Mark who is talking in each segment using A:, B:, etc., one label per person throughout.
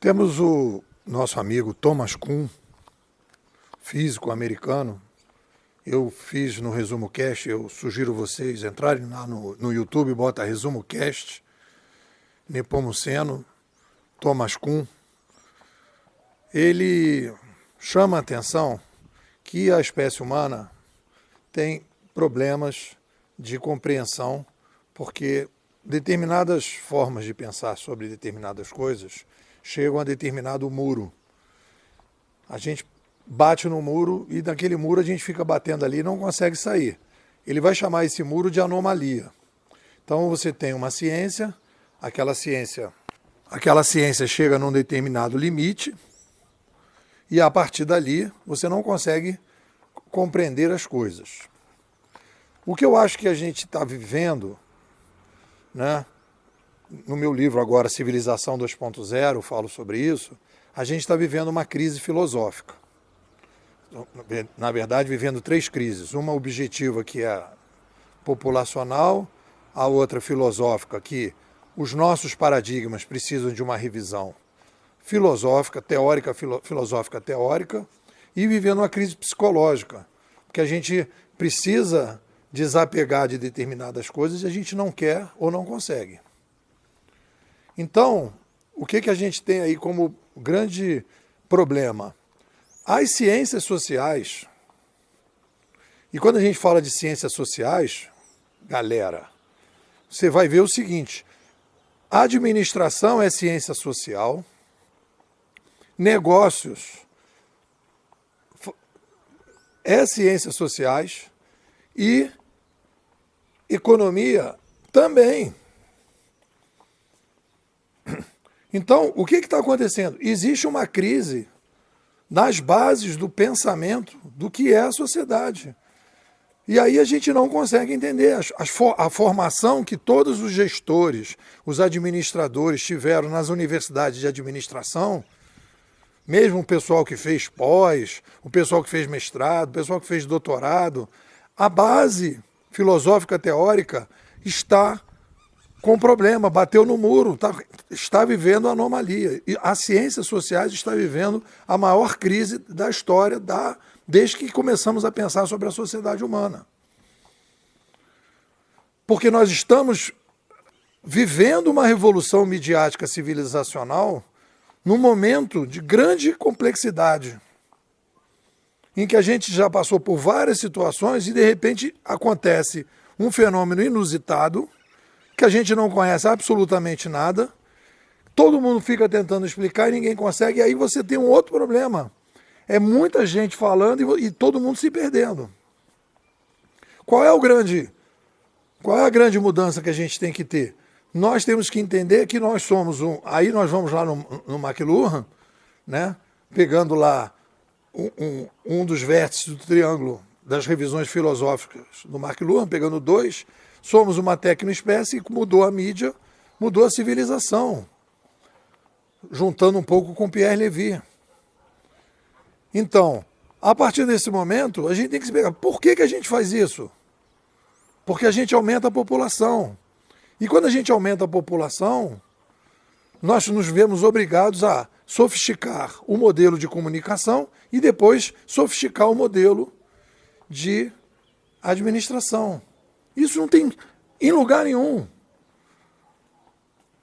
A: Temos o nosso amigo Thomas Kuhn, físico americano. Eu fiz no Resumo Cast, eu sugiro vocês entrarem lá no YouTube, bota Resumo Cast, Nepomuceno, Thomas Kuhn. Ele chama a atenção que a espécie humana tem problemas de compreensão, porque determinadas formas de pensar sobre determinadas coisas chegam a determinado muro. A gente bate no muro e daquele muro a gente fica batendo ali e não consegue sair. Ele vai chamar esse muro de anomalia. Então você tem uma ciência, aquela ciência chega num determinado limite e a partir dali você não consegue compreender as coisas. O que eu acho que a gente está vivendo, né? No meu livro agora, Civilização 2.0, eu falo sobre isso, a gente está vivendo uma crise filosófica. Na verdade, vivendo três crises. Uma objetiva, que é populacional, a outra filosófica, que os nossos paradigmas precisam de uma revisão filosófica, teórica, filosófica teórica, e vivendo uma crise psicológica, porque a gente precisa desapegar de determinadas coisas e a gente não quer ou não consegue. Então, o que a gente tem aí como grande problema? As ciências sociais, e quando a gente fala de ciências sociais, galera, você vai ver o seguinte: a administração é ciência social, negócios é ciências sociais e economia também. Então, o que está acontecendo? Existe uma crise nas bases do pensamento do que é a sociedade. E aí a gente não consegue entender a formação que todos os gestores, os administradores tiveram nas universidades de administração, mesmo o pessoal que fez pós, o pessoal que fez mestrado, o pessoal que fez doutorado, a base filosófica teórica está com problema, bateu no muro, está vivendo anomalia. E as ciências sociais está vivendo a maior crise da história desde que começamos a pensar sobre a sociedade humana. Porque nós estamos vivendo uma revolução midiática civilizacional num momento de grande complexidade, em que a gente já passou por várias situações e de repente acontece um fenômeno inusitado, que a gente não conhece absolutamente nada, todo mundo fica tentando explicar e ninguém consegue, e aí você tem um outro problema. É muita gente falando e todo mundo se perdendo. Qual é a grande mudança que a gente tem que ter? Nós temos que entender que nós somos aí nós vamos lá no McLuhan, né? Pegando lá um dos vértices do triângulo das revisões filosóficas do McLuhan, pegando dois. Somos uma tecnoespécie que mudou a mídia, mudou a civilização, juntando um pouco com Pierre Levy. Então, a partir desse momento, a gente tem que se pegar. Por que a gente faz isso? Porque a gente aumenta a população. E quando a gente aumenta a população, nós nos vemos obrigados a sofisticar o modelo de comunicação e depois sofisticar o modelo de administração. Isso não tem em lugar nenhum.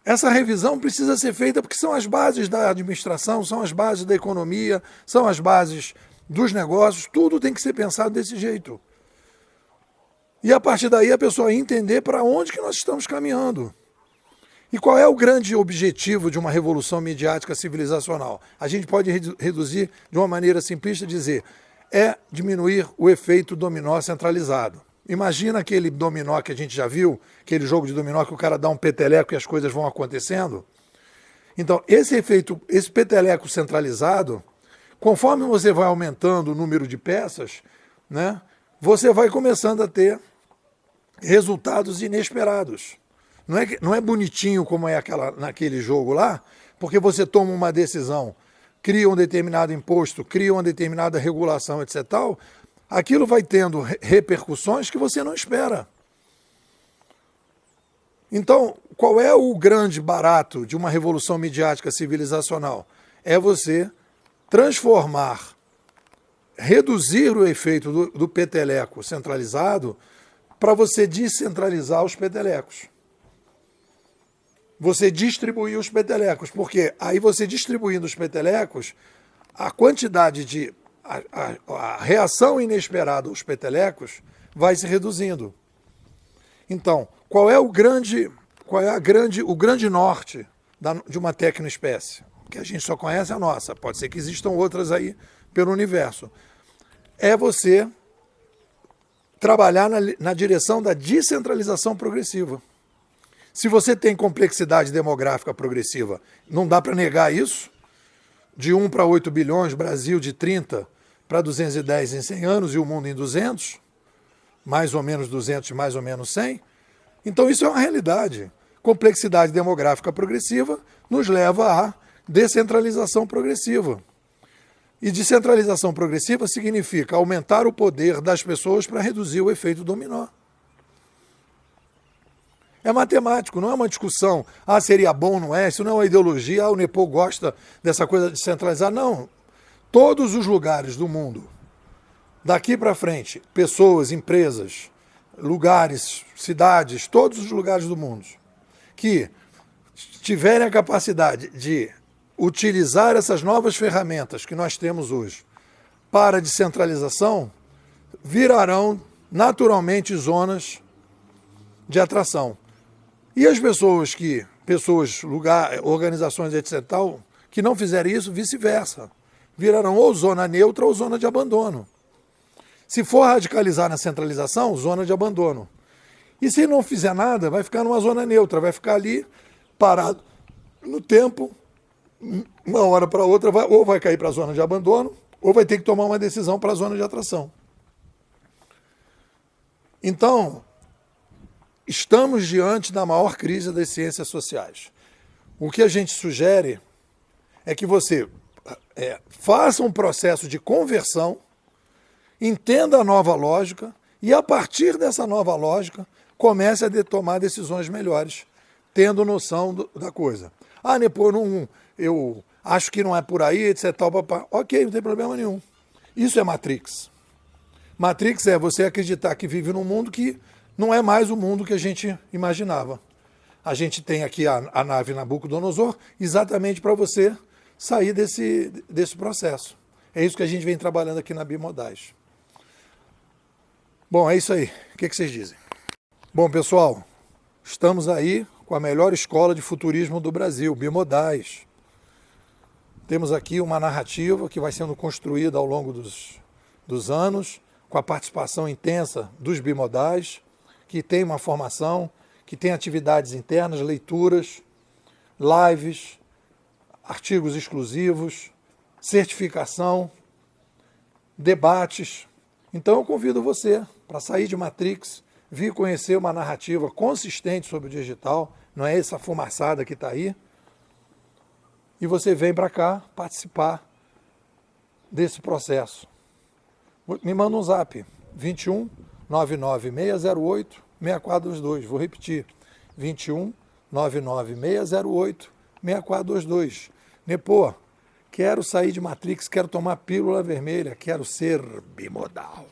A: Essa revisão precisa ser feita porque são as bases da administração, são as bases da economia, são as bases dos negócios, tudo tem que ser pensado desse jeito. E a partir daí a pessoa entender para onde que nós estamos caminhando. E qual é o grande objetivo de uma revolução midiática civilizacional? A gente pode reduzir de uma maneira simplista e dizer: é diminuir o efeito dominó centralizado. Imagina aquele dominó que a gente já viu, aquele jogo de dominó que o cara dá um peteleco e as coisas vão acontecendo. Então, esse peteleco centralizado, conforme você vai aumentando o número de peças, né, você vai começando a ter resultados inesperados. Não é bonitinho como é naquele jogo lá, porque você toma uma decisão, cria um determinado imposto, cria uma determinada regulação, etc. tal, aquilo vai tendo repercussões que você não espera. Então, qual é o grande barato de uma revolução midiática civilizacional? É você transformar, reduzir o efeito do peteleco centralizado para você descentralizar os petelecos. Você distribuir os petelecos, porque aí você distribuindo os petelecos, a quantidade de... a reação inesperada aos petelecos vai se reduzindo. Então, qual é o grande norte de uma tecnoespécie? Que a gente só conhece a nossa, pode ser que existam outras aí pelo universo. É você trabalhar na direção da descentralização progressiva. Se você tem complexidade demográfica progressiva, não dá para negar isso, de 1 para 8 bilhões, Brasil de 30 para 210 em 100 anos e o mundo em 200, mais ou menos 200, mais ou menos 100. Então isso é uma realidade. Complexidade demográfica progressiva nos leva à descentralização progressiva. E descentralização progressiva significa aumentar o poder das pessoas para reduzir o efeito dominó. É matemático, não é uma discussão, seria bom, não é? Isso não é uma ideologia, o Nepô gosta dessa coisa de centralizar. Não. Todos os lugares do mundo, daqui para frente, pessoas, empresas, lugares, cidades, todos os lugares do mundo, que tiverem a capacidade de utilizar essas novas ferramentas que nós temos hoje para a descentralização, virarão naturalmente zonas de atração. E as pessoas, organizações, etc., que não fizerem isso, vice-versa. Virarão ou zona neutra ou zona de abandono. Se for radicalizar na centralização, zona de abandono. E se não fizer nada, vai ficar numa zona neutra, vai ficar ali parado no tempo, uma hora para outra, ou vai cair para a zona de abandono, ou vai ter que tomar uma decisão para a zona de atração. Então, estamos diante da maior crise das ciências sociais. O que a gente sugere é que você faça um processo de conversão, entenda a nova lógica e, a partir dessa nova lógica, comece a tomar decisões melhores, tendo noção da coisa. Nepô, eu acho que não é por aí, etc. Ok, não tem problema nenhum. Isso é Matrix. Matrix é você acreditar que vive num mundo que não é mais o mundo que a gente imaginava. A gente tem aqui a nave Nabucodonosor exatamente para você sair desse processo. É isso que a gente vem trabalhando aqui na Bimodais. Bom, é isso aí. O que vocês dizem? Bom, pessoal, estamos aí com a melhor escola de futurismo do Brasil, Bimodais. Temos aqui uma narrativa que vai sendo construída ao longo dos anos, com a participação intensa dos bimodais, que tem uma formação, que tem atividades internas, leituras, lives, artigos exclusivos, certificação, debates. Então eu convido você para sair de Matrix, vir conhecer uma narrativa consistente sobre o digital, não é essa fumaçada que está aí, e você vem para cá participar desse processo. Me manda um zap, 21 99608 6422. Vou repetir, 21 99608 6422. Nepô, quero sair de Matrix, quero tomar pílula vermelha, quero ser bimodal.